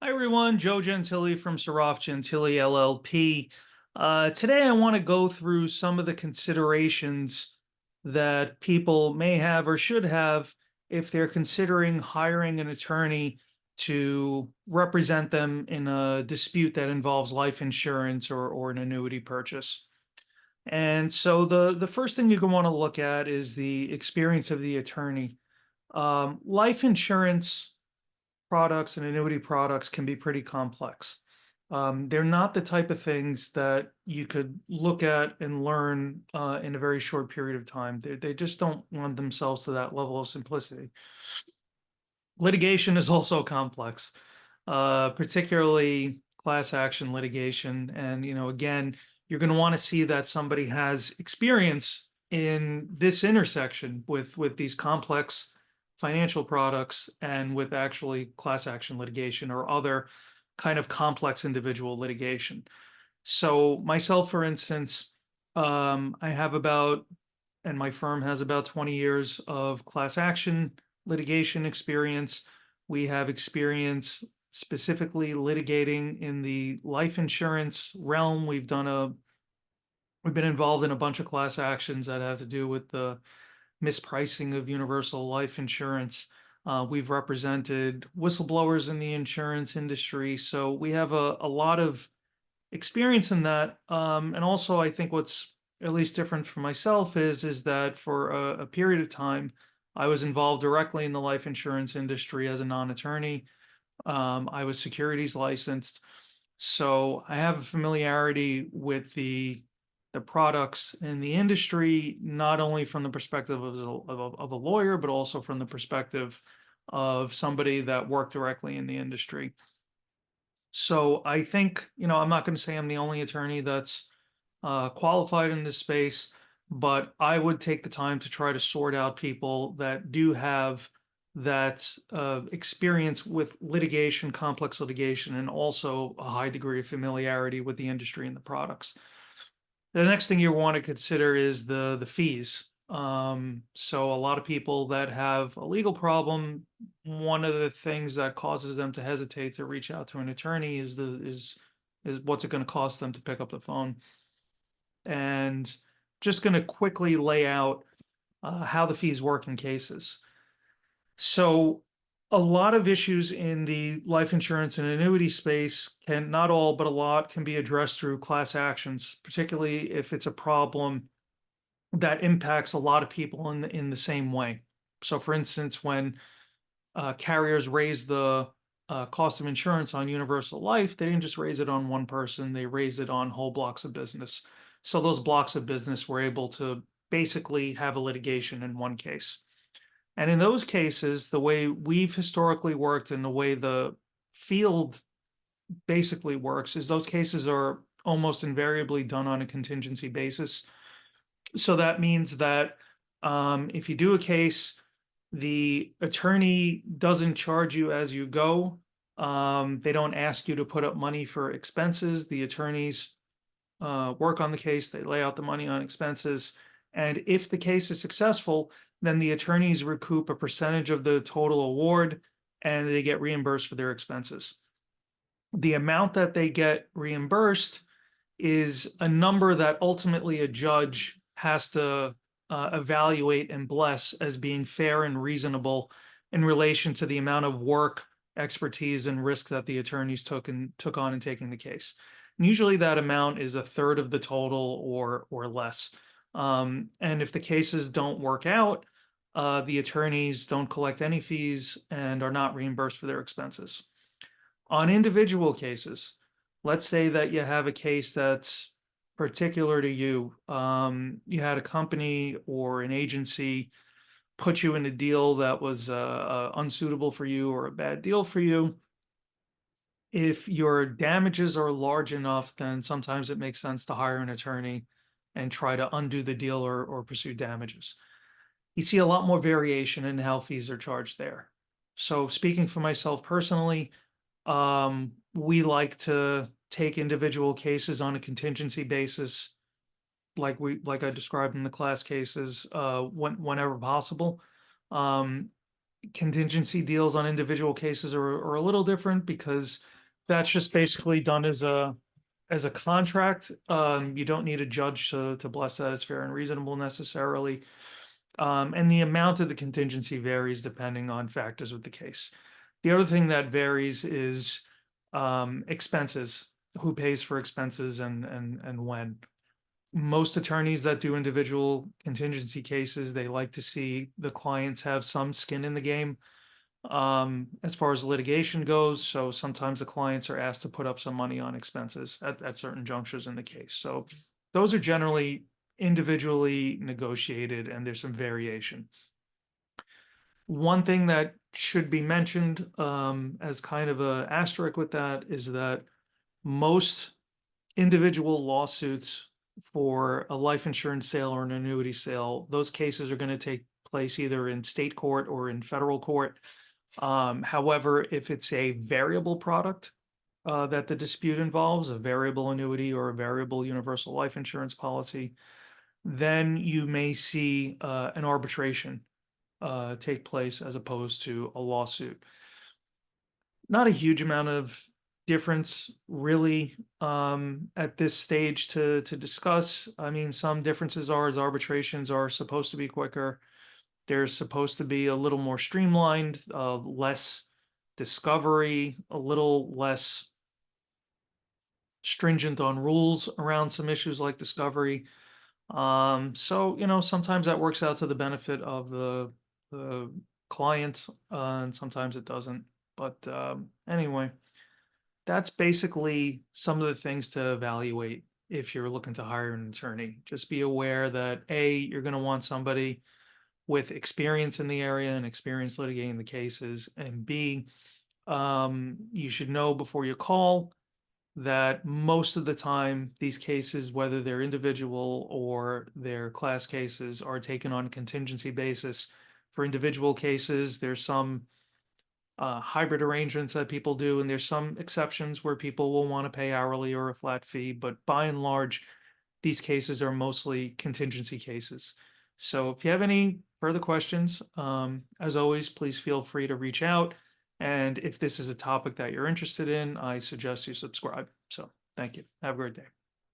Hi everyone, Joe Gentili from Sarraf Gentile LLP. Today I want to go through some of the considerations that people may have or should have if they're considering hiring an attorney to represent them in a dispute that involves life insurance or an annuity purchase. And so the first thing you're going to want to look at is the experience of the attorney. Life insurance products and annuity products can be pretty complex. They're not the type of things that you could look at and learn in a very short period of time. They just don't lend themselves to that level of simplicity. Litigation is also complex, particularly class action litigation. And, again, you're going to want to see that somebody has experience in this intersection with these complex financial products and with actually class action litigation or other kind of complex individual litigation. So myself, for instance, I have about, and my firm has about 20 years of class action litigation experience. We have experience specifically litigating in the life insurance realm. We've been involved in a bunch of class actions that have to do with the mispricing of universal life insurance. We've represented whistleblowers in the insurance industry. So we have a lot of experience in that. And also, I think what's at least different for myself is that for a period of time, I was involved directly in the life insurance industry as a non-attorney. I was securities licensed, so I have a familiarity with the products in the industry, not only from the perspective of a lawyer, but also from the perspective of somebody that worked directly in the industry. So I think, I'm not going to say I'm the only attorney that's qualified in this space, but I would take the time to try to sort out people that do have that experience with litigation, complex litigation, and also a high degree of familiarity with the industry and the products. The next thing you want to consider is the fees. So a lot of people that have a legal problem, one of the things that causes them to hesitate to reach out to an attorney is what's it going to cost them to pick up the phone. And just going to quickly lay out how the fees work in cases. So a lot of issues in the life insurance and annuity space can, not all, but a lot can be addressed through class actions, particularly if it's a problem that impacts a lot of people in the same way. So, for instance, when carriers raise the cost of insurance on universal life, they didn't just raise it on one person, they raised it on whole blocks of business. So, those blocks of business were able to basically have a litigation in one case. And in those cases, the way we've historically worked and the way the field basically works is those cases are almost invariably done on a contingency basis. So that means that if you do a case, the attorney doesn't charge you as you go. They don't ask you to put up money for expenses. The attorneys work on the case, they lay out the money on expenses. And if the case is successful, then the attorneys recoup a percentage of the total award and they get reimbursed for their expenses. The amount that they get reimbursed is a number that ultimately a judge has to evaluate and bless as being fair and reasonable in relation to the amount of work, expertise, and risk that the attorneys took on in taking the case. And usually, that amount is a third of the total or less. And if the cases don't work out, the attorneys don't collect any fees and are not reimbursed for their expenses. On individual cases, let's say that you have a case that's particular to you. You had a company or an agency put you in a deal that was unsuitable for you or a bad deal for you. If your damages are large enough, then sometimes it makes sense to hire an attorney and try to undo the deal or pursue damages. You see a lot more variation in how fees are charged there. So, speaking for myself personally, we like to take individual cases on a contingency basis, like I described in the class cases, whenever possible. Um, Contingency deals on individual cases are a little different because that's just basically done as a contract. You don't need a judge to bless that as fair and reasonable necessarily. And the amount of the contingency varies depending on factors with the case. The other thing that varies is expenses, who pays for expenses and when. Most attorneys that do individual contingency cases, they like to see the clients have some skin in the game as far as litigation goes. So sometimes the clients are asked to put up some money on expenses at certain junctures in the case. So those are generally individually negotiated, and there's some variation. One thing that should be mentioned as kind of a asterisk with that is that most individual lawsuits for a life insurance sale or an annuity sale, those cases are going to take place either in state court or in federal court. However, if it's a variable product that the dispute involves, a variable annuity or a variable universal life insurance policy, then you may see an arbitration take place as opposed to a lawsuit. Not a huge amount of difference really at this stage to discuss. I mean, some differences are as arbitrations are supposed to be quicker. They're supposed to be a little more streamlined, less discovery, a little less stringent on rules around some issues like discovery. So, sometimes that works out to the benefit of the client, and sometimes it doesn't. But anyway, that's basically some of the things to evaluate if you're looking to hire an attorney. Just be aware that A, you're going to want somebody with experience in the area and experience litigating the cases, and B, you should know before you call that most of the time these cases, whether they're individual or they're class cases, are taken on a contingency basis. For individual cases, there's some hybrid arrangements that people do, and there's some exceptions where people will want to pay hourly or a flat fee, but by and large, these cases are mostly contingency cases. So if you have any further questions, as always, please feel free to reach out. And if this is a topic that you're interested in, I suggest you subscribe. So thank you. Have a great day.